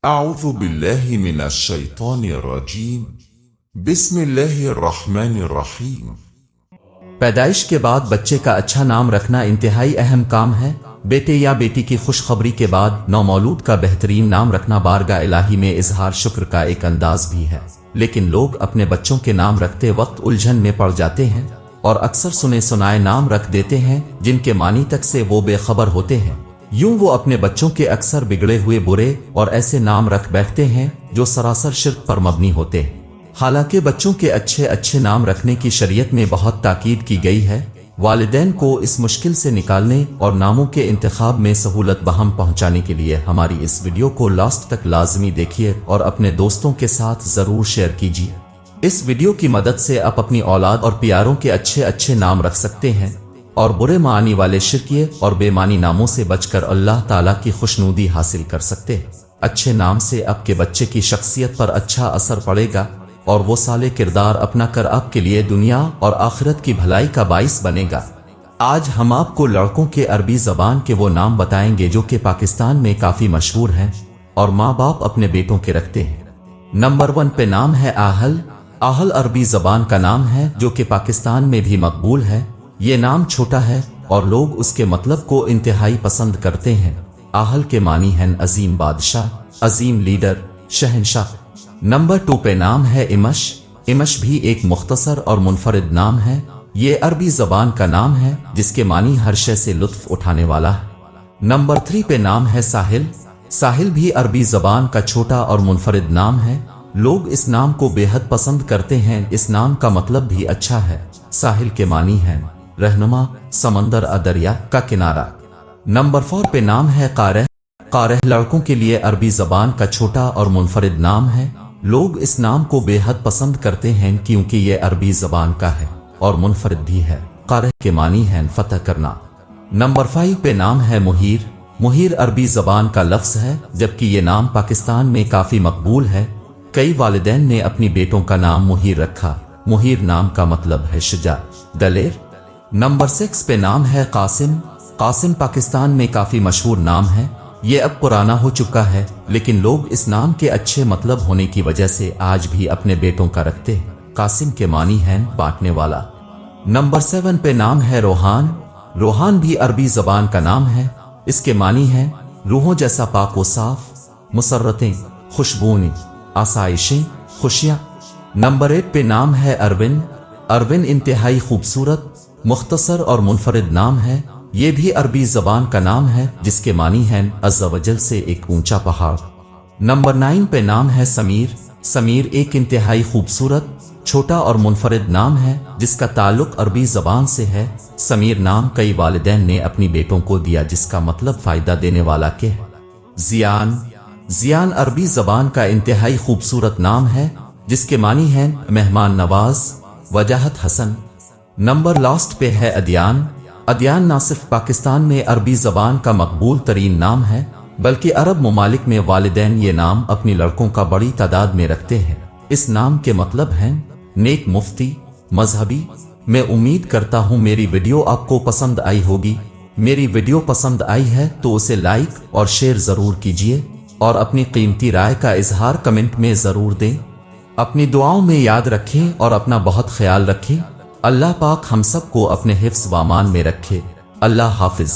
أعوذ بالله من الشيطان الرجيم بسم الله الرحمن الرحیم۔ پیدائش کے بعد بچے کا اچھا نام رکھنا انتہائی اہم کام ہے۔ بیٹے یا بیٹی کی خوشخبری کے بعد نومولود کا بہترین نام رکھنا بارگاہ الہی میں اظہار شکر کا ایک انداز بھی ہے، لیکن لوگ اپنے بچوں کے نام رکھتے وقت الجھن میں پڑ جاتے ہیں اور اکثر سنے سنائے نام رکھ دیتے ہیں جن کے معنی تک سے وہ بے خبر ہوتے ہیں۔ یوں وہ اپنے بچوں کے اکثر بگڑے ہوئے برے اور ایسے نام رکھ بیٹھتے ہیں جو سراسر شرک پر مبنی ہوتے ہیں۔ حالانکہ بچوں کے اچھے نام رکھنے کی شریعت میں بہت تاکید کی گئی ہے۔ والدین کو اس مشکل سے نکالنے اور ناموں کے انتخاب میں سہولت بہم پہنچانے کے لیے ہماری اس ویڈیو کو لاسٹ تک لازمی دیکھیے اور اپنے دوستوں کے ساتھ ضرور شیئر کیجیے۔ اس ویڈیو کی مدد سے آپ اپنی اولاد اور پیاروں کے اچھے نام رکھ سکتے ہیں اور برے معنی والے شرکیے اور بے معنی ناموں سے بچ کر اللہ تعالیٰ کی خوشنودی حاصل کر سکتے ہیں۔ اچھے نام سے آپ کے بچے کی شخصیت پر اچھا اثر پڑے گا اور وہ صالح کردار اپنا کر آپ کے لیے دنیا اور آخرت کی بھلائی کا باعث بنے گا۔ آج ہم آپ کو لڑکوں کے عربی زبان کے وہ نام بتائیں گے جو کہ پاکستان میں کافی مشہور ہیں اور ماں باپ اپنے بیٹوں کے رکھتے ہیں۔ نمبر 1 پہ نام ہے آہل۔ آہل عربی زبان کا نام ہے جو کہ پاکستان میں بھی مقبول ہے۔ یہ نام چھوٹا ہے اور لوگ اس کے مطلب کو انتہائی پسند کرتے ہیں۔ آہل کے معنی ہیں عظیم بادشاہ، عظیم لیڈر، شہنشاہ۔ نمبر 2 پہ نام ہے امش۔ امش بھی ایک مختصر اور منفرد نام ہے۔ یہ عربی زبان کا نام ہے جس کے معنی ہر شے سے لطف اٹھانے والا ہے۔ نمبر 3 پہ نام ہے ساحل۔ ساحل بھی عربی زبان کا چھوٹا اور منفرد نام ہے۔ لوگ اس نام کو بے حد پسند کرتے ہیں۔ اس نام کا مطلب بھی اچھا ہے۔ ساحل کے معنی ہیں رہنما، سمندر، دریا کا کنارہ۔ نمبر 4 پہ نام ہے قارہ۔ قارہ لڑکوں کے لیے عربی زبان کا چھوٹا اور منفرد نام ہے۔ لوگ اس نام کو بے حد پسند کرتے ہیں کیونکہ یہ عربی زبان کا ہے اور منفرد بھی ہے۔ قارہ کے معنی ہیں فتح کرنا۔ نمبر 5 پہ نام ہے مہیر۔ مہیر عربی زبان کا لفظ ہے جبکہ یہ نام پاکستان میں کافی مقبول ہے۔ کئی والدین نے اپنی بیٹوں کا نام مہیر رکھا۔ مہیر نام کا مطلب ہے شجاع، دلیر۔ نمبر 6 پہ نام ہے قاسم۔ قاسم پاکستان میں کافی مشہور نام ہے۔ یہ اب پرانا ہو چکا ہے لیکن لوگ اس نام کے اچھے مطلب ہونے کی وجہ سے آج بھی اپنے بیٹوں کا رکھتے ہیں۔ قاسم کے معنی ہیں بانٹنے والا۔ نمبر 7 پہ نام ہے روحان۔ روحان بھی عربی زبان کا نام ہے۔ اس کے معنی ہیں روحوں جیسا پاک و صاف، مسرتیں، خوشبوئیں، آسائشیں، خوشیاں۔ نمبر 8 پہ نام ہے اروین۔ اروین انتہائی خوبصورت، مختصر اور منفرد نام ہے۔ یہ بھی عربی زبان کا نام ہے جس کے معنی ہیں عز و جل سے ایک اونچا پہاڑ۔ نمبر 9 پہ نام ہے سمیر۔ سمیر ایک انتہائی خوبصورت، چھوٹا اور منفرد نام ہے جس کا تعلق عربی زبان سے ہے۔ سمیر نام کئی والدین نے اپنی بیٹوں کو دیا جس کا مطلب فائدہ دینے والا کے ہے۔ زیان۔ زیان عربی زبان کا انتہائی خوبصورت نام ہے جس کے معنی ہیں مہمان نواز، وجاہت حسن۔ نمبر لاسٹ پہ ہے ادیان۔ ادیان نہ صرف پاکستان میں عربی زبان کا مقبول ترین نام ہے بلکہ عرب ممالک میں والدین یہ نام اپنی لڑکوں کا بڑی تعداد میں رکھتے ہیں۔ اس نام کے مطلب ہیں نیک، مفتی، مذہبی۔ میں امید کرتا ہوں میری ویڈیو آپ کو پسند آئی ہوگی۔ میری ویڈیو پسند آئی ہے تو اسے لائک اور شیئر ضرور کیجیے اور اپنی قیمتی رائے کا اظہار کمنٹ میں ضرور دیں۔ اپنی دعاؤں میں یاد رکھیں اور اپنا بہت خیال رکھیں۔ اللہ پاک ہم سب کو اپنے حفظ و امان میں رکھے۔ اللہ حافظ۔